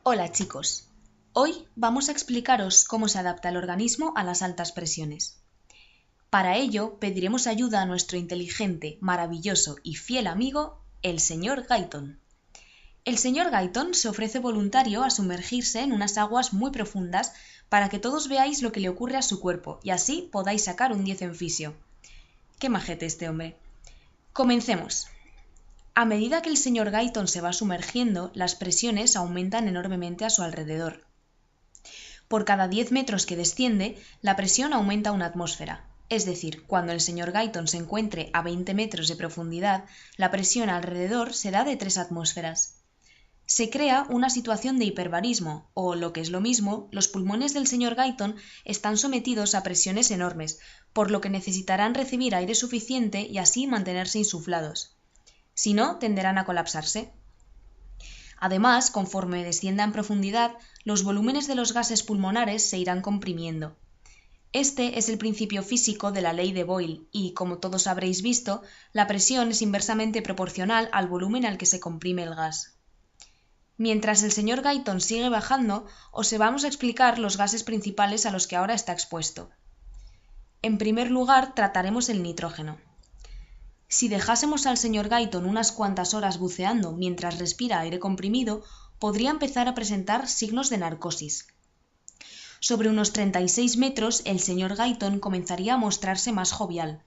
Hola chicos, hoy vamos a explicaros cómo se adapta el organismo a las altas presiones. Para ello pediremos ayuda a nuestro inteligente, maravilloso y fiel amigo, el señor Guyton. El señor Guyton se ofrece voluntario a sumergirse en unas aguas muy profundas para que todos veáis lo que le ocurre a su cuerpo y así podáis sacar un 10 en fisio. Qué majete este hombre. Comencemos. A medida que el señor Guyton se va sumergiendo, las presiones aumentan enormemente a su alrededor. Por cada 10 metros que desciende, la presión aumenta una atmósfera. Es decir, cuando el señor Guyton se encuentre a 20 metros de profundidad, la presión alrededor será de 3 atmósferas. Se crea una situación de hiperbarismo, o lo que es lo mismo, los pulmones del señor Guyton están sometidos a presiones enormes, por lo que necesitarán recibir aire suficiente y así mantenerse insuflados. Si no, tenderán a colapsarse. Además, conforme descienda en profundidad, los volúmenes de los gases pulmonares se irán comprimiendo. Este es el principio físico de la ley de Boyle y, como todos habréis visto, la presión es inversamente proporcional al volumen al que se comprime el gas. Mientras el señor Guyton sigue bajando, os vamos a explicar los gases principales a los que ahora está expuesto. En primer lugar, trataremos el nitrógeno. Si dejásemos al señor Guyton unas cuantas horas buceando mientras respira aire comprimido, podría empezar a presentar signos de narcosis. Sobre unos 36 metros, el señor Guyton comenzaría a mostrarse más jovial.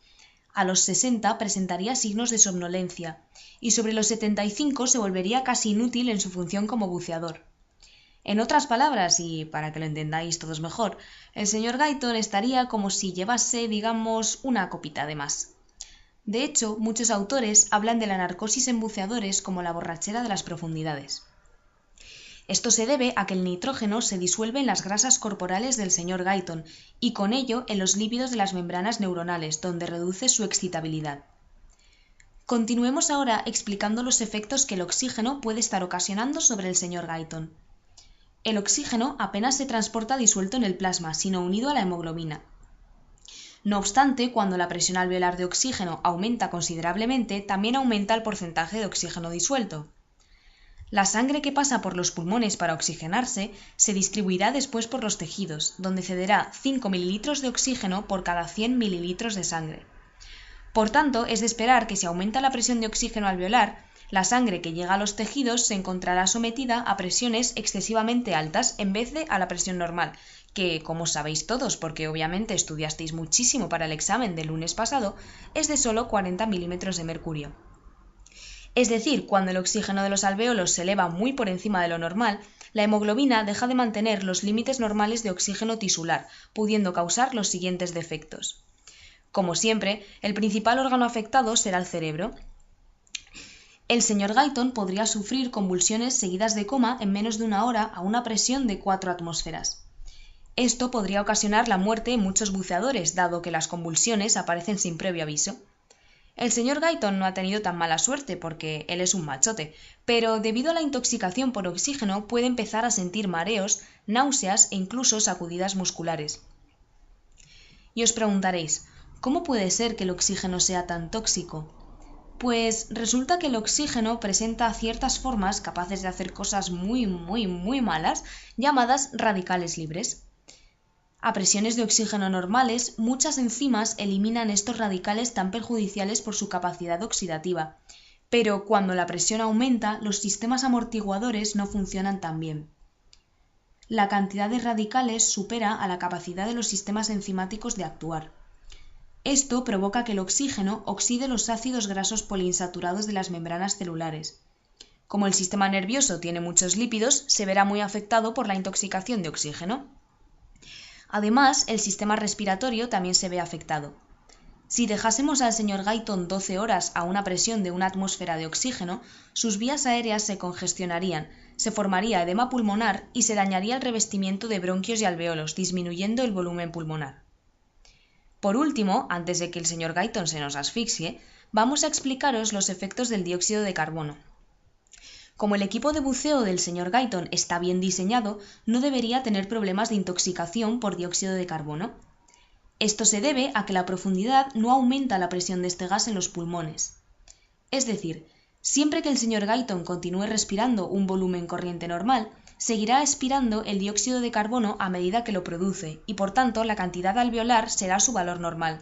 A los 60 presentaría signos de somnolencia, y sobre los 75 se volvería casi inútil en su función como buceador. En otras palabras, y para que lo entendáis todos mejor, el señor Guyton estaría como si llevase, digamos, una copita de más. De hecho, muchos autores hablan de la narcosis en buceadores como la borrachera de las profundidades. Esto se debe a que el nitrógeno se disuelve en las grasas corporales del señor Guyton y con ello en los lípidos de las membranas neuronales, donde reduce su excitabilidad. Continuemos ahora explicando los efectos que el oxígeno puede estar ocasionando sobre el señor Guyton. El oxígeno apenas se transporta disuelto en el plasma, sino unido a la hemoglobina. No obstante, cuando la presión alveolar de oxígeno aumenta considerablemente, también aumenta el porcentaje de oxígeno disuelto. La sangre que pasa por los pulmones para oxigenarse se distribuirá después por los tejidos, donde cederá 5 mililitros de oxígeno por cada 100 mililitros de sangre. Por tanto, es de esperar que si aumenta la presión de oxígeno alveolar, la sangre que llega a los tejidos se encontrará sometida a presiones excesivamente altas en vez de a la presión normal, que, como sabéis todos, porque obviamente estudiasteis muchísimo para el examen del lunes pasado, es de solo 40 milímetros de mercurio. Es decir, cuando el oxígeno de los alvéolos se eleva muy por encima de lo normal, la hemoglobina deja de mantener los límites normales de oxígeno tisular, pudiendo causar los siguientes defectos. Como siempre, el principal órgano afectado será el cerebro. El señor Guyton podría sufrir convulsiones seguidas de coma en menos de una hora a una presión de 4 atmósferas. Esto podría ocasionar la muerte en muchos buceadores, dado que las convulsiones aparecen sin previo aviso. El señor Guyton no ha tenido tan mala suerte porque él es un machote, pero debido a la intoxicación por oxígeno puede empezar a sentir mareos, náuseas e incluso sacudidas musculares. Y os preguntaréis, ¿cómo puede ser que el oxígeno sea tan tóxico? Pues resulta que el oxígeno presenta ciertas formas capaces de hacer cosas muy malas, llamadas radicales libres. A presiones de oxígeno normales, muchas enzimas eliminan estos radicales tan perjudiciales por su capacidad oxidativa, pero cuando la presión aumenta, los sistemas amortiguadores no funcionan tan bien. La cantidad de radicales supera a la capacidad de los sistemas enzimáticos de actuar. Esto provoca que el oxígeno oxide los ácidos grasos poliinsaturados de las membranas celulares. Como el sistema nervioso tiene muchos lípidos, se verá muy afectado por la intoxicación de oxígeno. Además, el sistema respiratorio también se ve afectado. Si dejásemos al señor Guyton 12 horas a una presión de una atmósfera de oxígeno, sus vías aéreas se congestionarían, se formaría edema pulmonar y se dañaría el revestimiento de bronquios y alveolos, disminuyendo el volumen pulmonar. Por último, antes de que el señor Guyton se nos asfixie, vamos a explicaros los efectos del dióxido de carbono. Como el equipo de buceo del señor Guyton está bien diseñado, no debería tener problemas de intoxicación por dióxido de carbono. Esto se debe a que la profundidad no aumenta la presión de este gas en los pulmones. Es decir, siempre que el señor Guyton continúe respirando un volumen corriente normal, seguirá expirando el dióxido de carbono a medida que lo produce y por tanto la cantidad alveolar será su valor normal.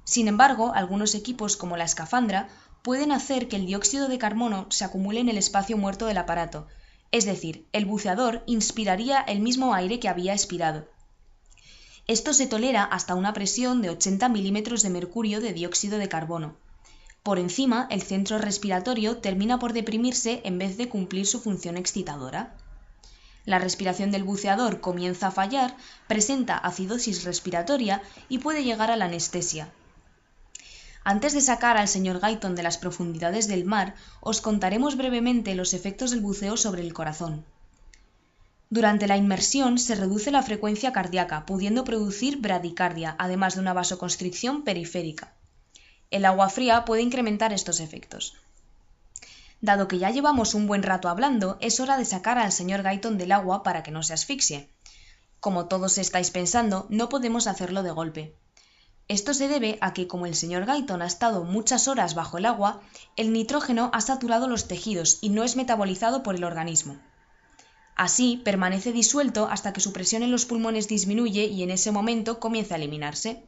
Sin embargo, algunos equipos como la escafandra pueden hacer que el dióxido de carbono se acumule en el espacio muerto del aparato, es decir, el buceador inspiraría el mismo aire que había expirado. Esto se tolera hasta una presión de 80 milímetros de mercurio de dióxido de carbono. Por encima, el centro respiratorio termina por deprimirse en vez de cumplir su función excitadora. La respiración del buceador comienza a fallar, presenta acidosis respiratoria y puede llegar a la anestesia. Antes de sacar al señor Guyton de las profundidades del mar, os contaremos brevemente los efectos del buceo sobre el corazón. Durante la inmersión se reduce la frecuencia cardíaca, pudiendo producir bradicardia, además de una vasoconstricción periférica. El agua fría puede incrementar estos efectos. Dado que ya llevamos un buen rato hablando, es hora de sacar al señor Guyton del agua para que no se asfixie. Como todos estáis pensando, no podemos hacerlo de golpe. Esto se debe a que, como el señor Guyton ha estado muchas horas bajo el agua, el nitrógeno ha saturado los tejidos y no es metabolizado por el organismo. Así, permanece disuelto hasta que su presión en los pulmones disminuye y en ese momento comienza a eliminarse.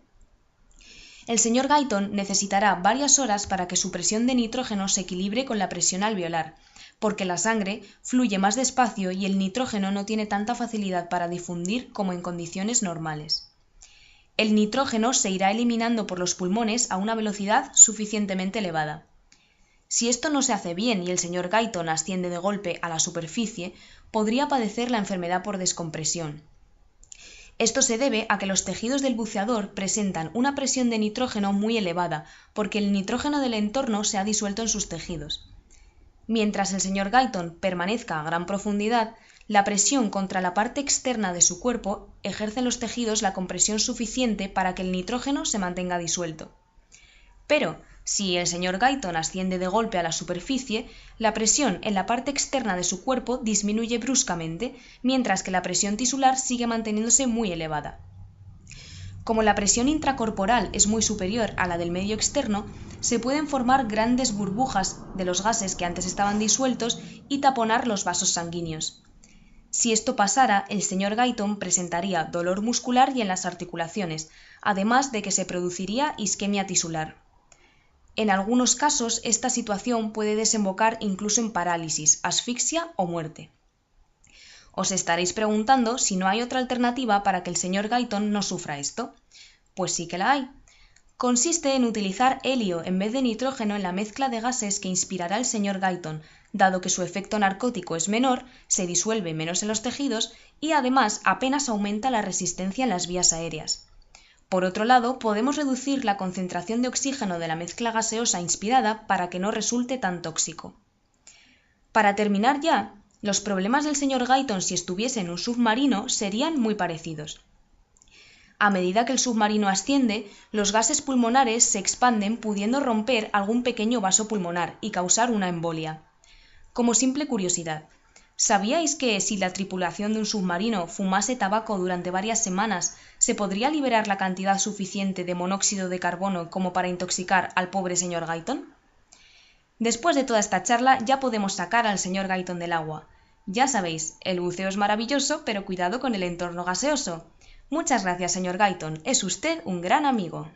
El señor Guyton necesitará varias horas para que su presión de nitrógeno se equilibre con la presión alveolar, porque la sangre fluye más despacio y el nitrógeno no tiene tanta facilidad para difundir como en condiciones normales. El nitrógeno se irá eliminando por los pulmones a una velocidad suficientemente elevada. Si esto no se hace bien y el señor Guyton asciende de golpe a la superficie, podría padecer la enfermedad por descompresión. Esto se debe a que los tejidos del buceador presentan una presión de nitrógeno muy elevada, porque el nitrógeno del entorno se ha disuelto en sus tejidos. Mientras el señor Guyton permanezca a gran profundidad, la presión contra la parte externa de su cuerpo ejerce en los tejidos la compresión suficiente para que el nitrógeno se mantenga disuelto. Pero, si el señor Guyton asciende de golpe a la superficie, la presión en la parte externa de su cuerpo disminuye bruscamente, mientras que la presión tisular sigue manteniéndose muy elevada. Como la presión intracorporal es muy superior a la del medio externo, se pueden formar grandes burbujas de los gases que antes estaban disueltos y taponar los vasos sanguíneos. Si esto pasara, el señor Guyton presentaría dolor muscular y en las articulaciones, además de que se produciría isquemia tisular. En algunos casos, esta situación puede desembocar incluso en parálisis, asfixia o muerte. Os estaréis preguntando si no hay otra alternativa para que el señor Guyton no sufra esto. Pues sí que la hay. Consiste en utilizar helio en vez de nitrógeno en la mezcla de gases que inspirará el señor Guyton, dado que su efecto narcótico es menor, se disuelve menos en los tejidos y además apenas aumenta la resistencia en las vías aéreas. Por otro lado, podemos reducir la concentración de oxígeno de la mezcla gaseosa inspirada para que no resulte tan tóxico. Para terminar ya, los problemas del señor Guyton si estuviese en un submarino serían muy parecidos. A medida que el submarino asciende, los gases pulmonares se expanden pudiendo romper algún pequeño vaso pulmonar y causar una embolia. Como simple curiosidad, ¿sabíais que si la tripulación de un submarino fumase tabaco durante varias semanas, se podría liberar la cantidad suficiente de monóxido de carbono como para intoxicar al pobre señor Guyton? Después de toda esta charla ya podemos sacar al señor Guyton del agua. Ya sabéis, el buceo es maravilloso, pero cuidado con el entorno gaseoso. Muchas gracias, señor Guyton. Es usted un gran amigo.